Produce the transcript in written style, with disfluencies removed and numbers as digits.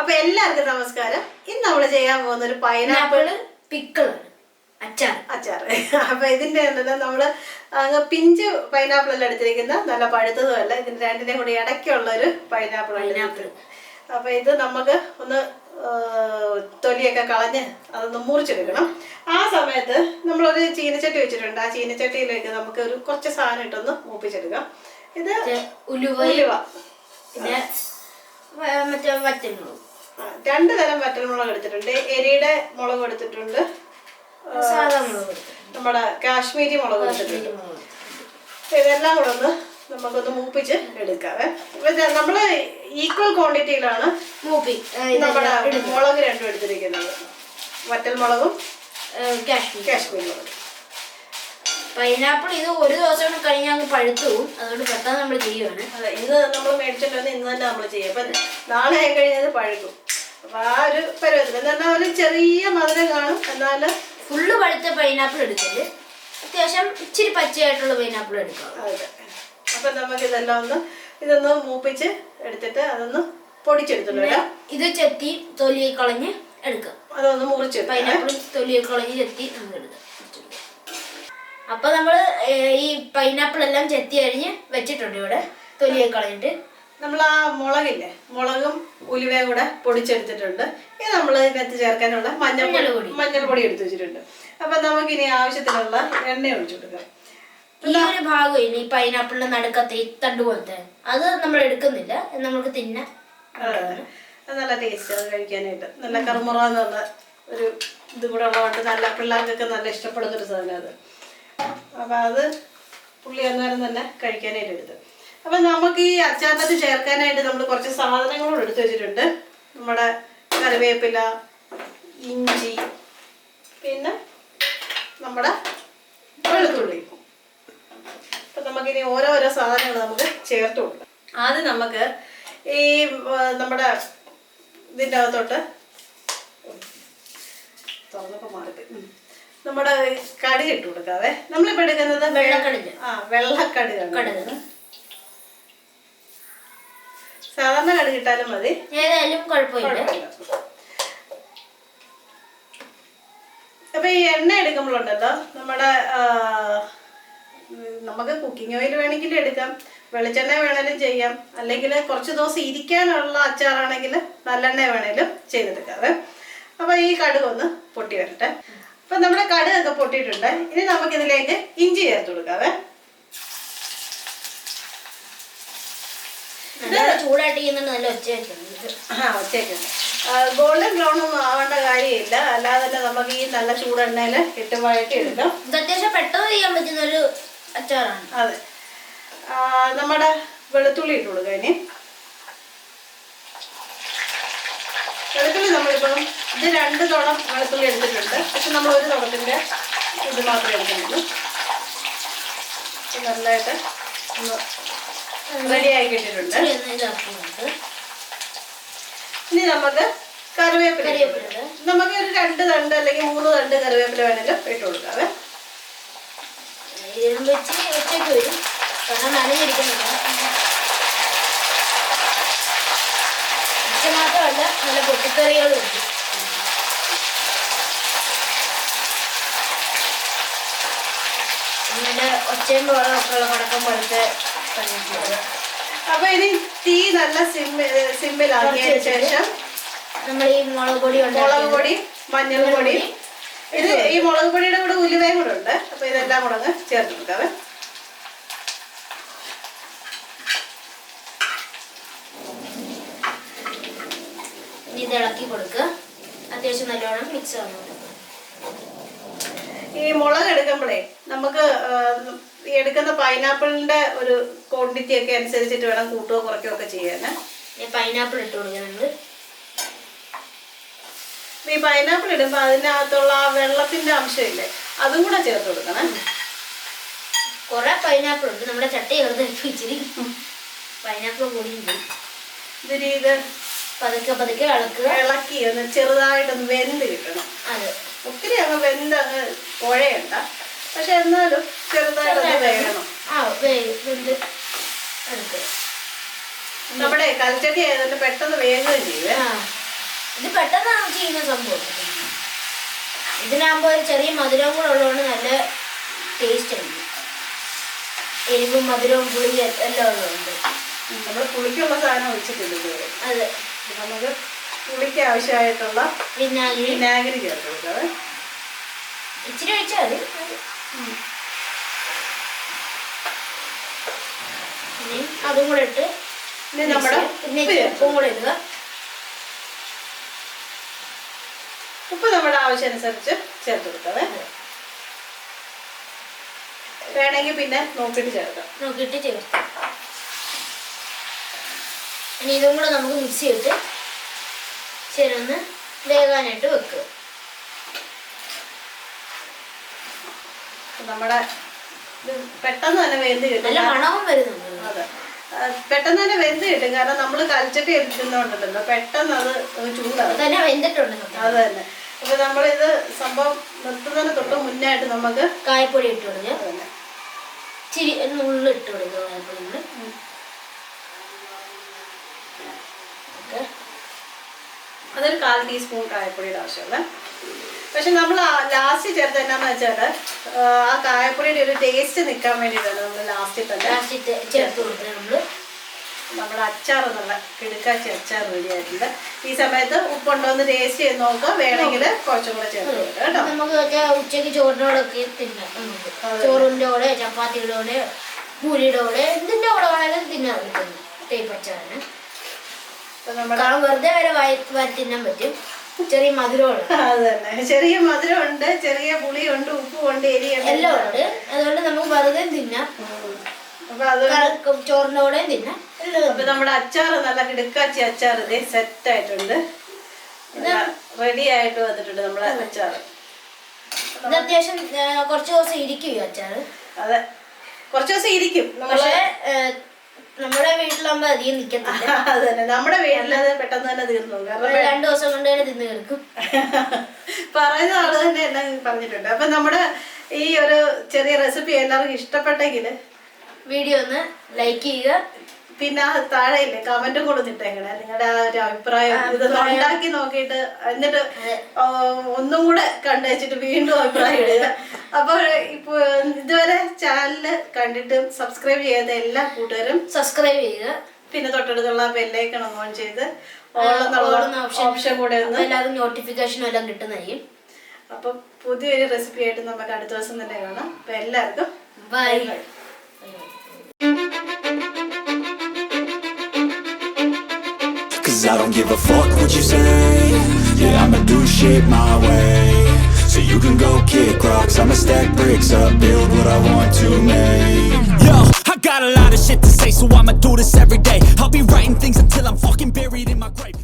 അപ്പൊ എല്ലാവർക്കും നമസ്കാരം. ഇന്ന് നമ്മൾ ചെയ്യാൻ പോകുന്ന ഒരു പൈനാപ്പിൾ പിക്കിൾ അച്ചാർ. അപ്പൊ ഇതിന്റെ നമ്മള് പിഞ്ച് പൈനാപ്പിൾ എല്ലാം എടുത്തിരിക്കുന്ന നല്ല പഴുത്തതുമല്ല, ഇതിന്റെ രണ്ടിനെയും കൂടി ഇടയ്ക്കുള്ള ഒരു പൈനാപ്പിൾ. അപ്പൊ ഇത് നമുക്ക് ഒന്ന് തൊലിയൊക്കെ കളഞ്ഞ് അതൊന്ന് മുറിച്ചെടുക്കണം. ആ സമയത്ത് നമ്മളൊരു ചീനച്ചട്ടി വെച്ചിട്ടുണ്ട്. ആ ചീനച്ചട്ടിയിലേക്ക് നമുക്ക് ഒരു കുറച്ച് സാധനം ഇട്ടൊന്ന് മൂപ്പിച്ചെടുക്കാം. ഇത് ഉലുവ, പിന്നെ മറ്റേ വറ്റൽമുളക്, 2 തരം വറ്റൽമുളക് എടുത്തിട്ടുണ്ട്. എരിയുടെ മുളക് എടുത്തിട്ടുണ്ട്, നമ്മുടെ കാശ്മീരി മുളക് എടുത്തിട്ടുണ്ട്. ഇതെല്ലാം കൂടെ ഒന്ന് നമുക്കൊന്ന് മൂപ്പിച്ച് എടുക്കാവേ. നമ്മള് ഈക്വൽ ക്വാണ്ടിറ്റിയിലാണ് നമ്മുടെ മുളക് രണ്ടും എടുത്തിരിക്കുന്നത്, വറ്റൽമുളകും കാശ്മീരി മുളകും. പൈനാപ്പിൾ ഇത് ഒരു ദിവസം കഴിഞ്ഞാൽ അങ്ങ് പഴുത്തു പോകും, അതുകൊണ്ട് പെട്ടെന്ന് നമ്മൾ ചെയ്യുവാണ്. അതെ, ഇന്ന് നമ്മൾ മേടിച്ചിട്ട് വന്ന് ഇന്ന് തന്നെ നമ്മൾ ചെയ്യും. അപ്പൊ നാളെ ആയി കഴിഞ്ഞാൽ പഴുക്കും. അപ്പൊ ആ ഒരു പരുവത്തിൽ എന്നാൽ ഒരു ചെറിയ മധുരം കാണും. എന്നാലും ഫുള്ള് പഴുത്ത പൈനാപ്പിൾ എടുക്കല്, അത്യാവശ്യം ഇച്ചിരി പച്ചയായിട്ടുള്ള പൈനാപ്പിൾ എടുക്കാം. അതെ. അപ്പൊ നമുക്ക് ഇതൊന്ന് മൂപ്പിച്ച് എടുത്തിട്ട് അതൊന്ന് പൊടിച്ചെടുത്തില്ല. ഇത് ചെത്തി തൊലിയെ കളഞ്ഞ് എടുക്കാം. അതൊന്ന് മുറിച്ച് പൈനാപ്പിൾ തൊലിയെ കളഞ്ഞ് ചെത്തി നമുക്ക് എടുക്കാം. അപ്പൊ നമ്മള് ഈ പൈനാപ്പിൾ എല്ലാം ചെത്തി അരിഞ്ഞ് വെച്ചിട്ടുണ്ട് ഇവിടെ തൊലിയെ കളഞ്ഞിട്ട്. നമ്മൾ ആ മുളകില്ലേ, മുളകും ഉലുവയും കൂടെ പൊടിച്ചെടുത്തിട്ടുണ്ട്. ഇത് നമ്മൾ ഇതിനകത്ത് ചേർക്കാനുള്ള മഞ്ഞൾപ്പൊടി എടുത്ത് വെച്ചിട്ടുണ്ട്. അപ്പൊ നമുക്ക് ഇനി ആവശ്യത്തിനുള്ള എണ്ണ ഒഴിച്ചു കൊടുക്കാം. ഈ ഒരു ഭാഗം ഇല്ല, ഈ പൈനാപ്പിളിന്റെ നടുക്കത്തെ ഈ തണ്ട് പോലത്തെ അത് നമ്മൾ എടുക്കുന്നില്ല, നമുക്ക് തിന്നാൻ നല്ല ടേസ്റ്റ് അത് കഴിക്കാനായിട്ട്. നല്ല കറുമുറന്ന് പറഞ്ഞ ഒരു ഇത് കൂടെ ഉള്ളതുകൊണ്ട് നല്ല പിള്ളേർക്കൊക്കെ നല്ല ഇഷ്ടപ്പെടുന്നൊരു സാധനം അത്. അപ്പൊ അത് പുള്ളി അന്നേരം തന്നെ കഴിക്കാനായിട്ട് എടുത്ത്. അപ്പൊ നമുക്ക് ഈ അച്ചാറിനകത്ത് ചേർക്കാനായിട്ട് നമ്മൾ കുറച്ച് സാധനങ്ങളോട് എടുത്തു വെച്ചിട്ടുണ്ട്. നമ്മുടെ കറിവേപ്പില, ഇഞ്ചി, പിന്നെ നമ്മുടെ വെളുത്തുള്ളി. അപ്പൊ നമുക്കിനി ഓരോരോ സാധനങ്ങൾ നമുക്ക് ചേർത്ത് കൊടുക്കാം. ആദ്യം നമുക്ക് ഈ നമ്മുടെ ഇതിൻ്റെ അകത്തോട്ട് തുറന്നപ്പോൾ മാറിപ്പോയി. നമ്മുടെ കടുക് ഇട്ട് കൊടുക്കാവേ. നമ്മളിപ്പോ എടുക്കുന്നത് വെള്ളക്കടുകാണ്. സാധാരണ കടുക് ഇട്ടാലും മതി, ഏതായാലും കുഴപ്പമില്ല. അപ്പൊ ഈ എണ്ണ എടുക്കുമ്പോഴുണ്ടല്ലോ നമുക്ക് കുക്കിംഗ് ഓയിൽ വേണമെങ്കിൽ എടുക്കാം, വെളിച്ചെണ്ണ വേണേലും ചെയ്യാം, അല്ലെങ്കിൽ കുറച്ച് ദിവസം ഇരിക്കാനുള്ള അച്ചാറാണെങ്കിൽ നല്ലെണ്ണ വേണേലും ചെയ്തെടുക്കാവേ. അപ്പൊ ഈ കടുക് ഒന്ന് പൊട്ടി വരട്ടെ. അപ്പൊ നമ്മുടെ കടുകൊക്കെ പൊട്ടിയിട്ടുണ്ട്. ഇനി നമുക്കിതിലേക്ക് ഇഞ്ചി ചേർത്ത് കൊടുക്കാവേ. ഒച്ചയൊക്കെ ഗോൾഡൻ ബ്രൗൺ ഒന്നും ആവേണ്ട കാര്യമില്ല. അല്ലാതെ തന്നെ നമുക്ക് ഈ നല്ല ചൂടെണ്ണയില് ഇട്ട് വഴറ്റി എടുക്കാം. അത്യാവശ്യം പെട്ടെന്ന് ചെയ്യാൻ പറ്റുന്ന ഒരു അച്ചാറാണ്. അതെ. നമ്മുടെ വെളുത്തുള്ളി ഇട്ട് കൊടുക്കുക. ഇനി വെളുത്തുള്ളി നമ്മളിപ്പം ഇത് 2 തുടം വെളുത്തുള്ളി എടുത്തിട്ടുണ്ട്. പക്ഷെ നമ്മൾ 1 തുടത്തിന്റെ ഇത് മാത്രമേ എടുക്കുന്നുള്ളൂ. നല്ലതായിട്ട് റെഡി ആയി കിട്ടിയിട്ടുണ്ട്. ഇനി നമുക്ക് കറിവേപ്പില, നമുക്ക് ഒരു 2 തണ്ട് അല്ലെങ്കിൽ 3 തണ്ട് കറിവേപ്പില വേണേലും ഇട്ട് കൊടുക്കാവേ. മാത്രമല്ല നല്ല പൊട്ടിക്കറികളും ഉണ്ട്. നല്ല ഒച്ചയും വെള്ളമൊക്കെ ഉള്ള കടക്കം പോലത്തെ. അപ്പൊ ഇനി തീ നല്ല സിമ്മിലാക്കിയതിനു ശേഷം നമ്മൾ ഈ മുളക് പൊടി, മഞ്ഞൾപ്പൊടി, ഇത് ഈ മുളക് പൊടിയുടെ കൂടെ ഉലുവയും കൂടെ ഉണ്ട്. അപ്പൊ ഇതെല്ലാം കൂടെ അങ്ങ് ചേർത്ത് കൊടുക്കാവേ. ഇത് ഇളക്കി കൊടുക്കുക. അത്യാവശ്യം നല്ലോണം മിക്സ് ആവുന്നു. ഈ മുളക് എടുക്കുമ്പോഴേ നമുക്ക് എടുക്കുന്ന പൈനാപ്പിളിന്റെ ഒരു ക്വാണ്ടിറ്റി ഒക്കെ അനുസരിച്ചിട്ട് വേണം കൂട്ടുകയോ കുറയ്ക്കുകയോ ഒക്കെ ചെയ്യാൻ. പൈനാപ്പിൾ ഇട്ട് കൊടുക്കുന്നുണ്ട്. ഈ പൈനാപ്പിൾ ഇടുമ്പോൾ അതിനകത്തുള്ള ആ വെള്ളത്തിന്റെ അംശമില്ലേ, അതും കൂടെ ചേർത്ത് കൊടുക്കണം. കുറെ പൈനാപ്പിൾ ഉണ്ട്, നമ്മുടെ ചട്ടി ഇച്ചിരി പൈനാപ്പിൾ കൂടിയുണ്ട്. ഇത് പതുക്കെ ഇളക്കി ഒന്ന് ചെറുതായിട്ടൊന്ന് വെന്ത് കിട്ടണം. അതെ, ഒത്തിരി അങ്ങ് വെന്ത് അങ്ങ് കുഴയണ്ട, പക്ഷെ എന്നാലും ചെറുതായിട്ടൊന്ന് വേണം. നമ്മുടെ കൽച്ചട്ടി ആയതുകൊണ്ട് പെട്ടെന്ന് വേഗം ചെയ്യുവേ. ഇത് പെട്ടെന്ന് ചെയ്യുന്ന സംഭവം. ഇതിനാകുമ്പോൾ ഒരു ചെറിയ മധുരവും കൂടെ ഉള്ളതുകൊണ്ട് നല്ല ടേസ്റ്റ് ആയിരിക്കും. എരിവും മധുരവും പുളിയും എല്ലാം ഉള്ളതുണ്ട്. നമ്മൾ പുളിക്കുള്ള സാധനം ഒഴിച്ചിട്ടില്ല. അതെ, നമുക്ക് പുളിക്ക് ആവശ്യമായിട്ടുള്ള വിനാഗിരി ചേർത്ത് കൊടുക്കാതെ ഇച്ചിരി ഒഴിച്ചാൽ മതി. ഇനി അതും കൂടെ ഇട്ട് നമ്മുടെ ഉപ്പും കൂടെ ഇടുക. ഉപ്പ് നമ്മുടെ ആവശ്യമനുസരിച്ച് ചേർത്ത് കൊടുക്കാതെ വേണമെങ്കിൽ പിന്നെ നോക്കിയിട്ട് ചേർക്കാം. ഇനി ഇതും കൂടെ നമുക്ക് മിക്സ് ചെയ്തിട്ട് ശരി ഒന്ന് വേകാനായിട്ട് വെക്കുക. നമ്മുടെ ഇത് പെട്ടെന്ന് തന്നെ വെന്ത് കിട്ടും. നല്ല മണവും വരുന്നുണ്ട്. അതെ, പെട്ടെന്ന് തന്നെ വെന്ത് കിട്ടും. കാരണം നമ്മൾ കൽച്ചട്ടി എടുക്കുന്നുണ്ടല്ലോ, പെട്ടെന്ന് അത് ചൂടാവും. തന്നെ വെന്തിട്ടുണ്ട്. അത് തന്നെ. അപ്പൊ നമ്മളിത് സംഭവം നിർത്തുന്നതിന് തൊട്ട് മുന്നായിട്ട് നമുക്ക് കായപ്പൊടി ഇട്ട് കൊടുക്കുക. ഇച്ചിരി നുള്ളു ഇട്ട് കൊടുക്കുക. കായപ്പൊടി അതൊരു 1/4 ടീസ്പൂൺ കായപ്പൊടിയുടെ ആവശ്യമുള്ള. പക്ഷെ നമ്മൾ ലാസ്റ്റ് ചേർത്ത് എന്നാന്ന് വെച്ചാൽ ആ കായപ്പൊടിയുടെ ഒരു ടേസ്റ്റ് നിൽക്കാൻ വേണ്ടിയിട്ടാണ് നമ്മൾ ലാസ്റ്റിൽ ചേർത്ത് കൊടുത്തത്. നമ്മുടെ അച്ചാർ നല്ല കിടുക്കാച്ചി അച്ചാർ റെഡി ആയിട്ടുണ്ട്. ഈ സമയത്ത് ഉപ്പുണ്ടോ എന്ന് ടേസ്റ്റ് ചെയ്ത് നോക്കാം. വേണമെങ്കിൽ കുറച്ചും കൂടെ ചേർത്ത് കൊടുക്കാം കേട്ടോ. നമുക്ക് ഉച്ചയ്ക്ക് ചോറിനോടൊക്കെ തിന്നാം. ചോറിൻ്റെ കൂടെ, ചപ്പാത്തിയുടെ കൂടെ, പൂരിയുടെ കൂടെ, എന്തിൻ്റെ കൂടെ വേണമെങ്കിലും തിന്നാൻ പറ്റും തേപ്പ് അച്ചാറിന്. കാരണം വെറുതെ വരെ വാരി തിന്നാൻ പറ്റും. ചെറിയ മധുരമുണ്ട്. അത് തന്നെ, ചെറിയ മധുരമുണ്ട്, ചെറിയ പുളിയുണ്ട്, ഉപ്പുണ്ട്, എരിയുണ്ട്, എല്ലാം ഉണ്ട്. അതുകൊണ്ട് നമുക്ക് വെറുതെ തിന്നാം. ചോറിൻ്റെ കൂടെയും തിന്നാം. അപ്പൊ നമ്മുടെ അച്ചാർ നല്ല കിടുക്കാച്ചി അച്ചാർ ഇതേ സെറ്റ് ആയിട്ടുണ്ട്. റെഡി ആയിട്ട് വന്നിട്ടുണ്ട് നമ്മുടെ അച്ചാർ. ഇത് അത്യാവശ്യം കുറച്ച് ദിവസം ഇരിക്കും ഈ അച്ചാർ. അതെ, കുറച്ച് ദിവസം ഇരിക്കും. പക്ഷേ നമ്മുടെ വീട്ടിലാകുമ്പോ അധികം നിക്കത്തില്ല. അതന്നെ, നമ്മുടെ വീട്ടിലത് പെട്ടെന്ന് തന്നെ തീർന്നു. കാരണം 2 ദിവസം കൊണ്ട് തന്നെ തിന്ന് തീർക്കും. പറയുന്ന ആള് തന്നെ എല്ലാം പറഞ്ഞിട്ടുണ്ട്. അപ്പൊ നമ്മുടെ ഈ ഒരു ചെറിയ റെസിപ്പി എല്ലാവർക്കും ഇഷ്ടപ്പെട്ടെങ്കിൽ വീഡിയോ ഒന്ന് ലൈക്ക് ചെയ്യുക. പിന്നെ താഴെയില്ലേ കമന്റും കൊടുത്തിട്ടേക്കണേ നിങ്ങളുടെ ആ ഒരു അഭിപ്രായം. ഇതൊന്ന് ഉണ്ടാക്കി നോക്കിയിട്ട് എന്നിട്ട് ഒന്നും കൂടെ കണ്ടുവച്ചിട്ട് വീണ്ടും അഭിപ്രായം ഇടുക. അപ്പൊ ഇപ്പൊ ഇതുവരെ ചാനല് കണ്ടിട്ട് സബ്സ്ക്രൈബ് ചെയ്യാത്ത എല്ലാ കൂട്ടുകാരും സബ്സ്ക്രൈബ് ചെയ്യുക. പിന്നെ തൊട്ടടുത്തുള്ള ബെല്ലൈക്കൺ ഓൺ ചെയ്ത് ഓപ്ഷൻ കൂടെ ഒന്ന് എല്ലാവരും നോട്ടിഫിക്കേഷനും എല്ലാം കിട്ടുന്നതായിരിക്കും. അപ്പൊ പുതിയൊരു റെസിപ്പി ആയിട്ട് നമുക്ക് അടുത്ത ദിവസം തന്നെ കാണാം. അപ്പൊ എല്ലാവർക്കും by. Cause I don't give a fuck what you say. Yeah, I'ma do shit my way. So you can go kick rocks, I'ma stack bricks up, build what I want to make. Yo, I got a lot of shit to say, so I'ma do this every day. I'll be writing things until I'm fucking buried in my grave.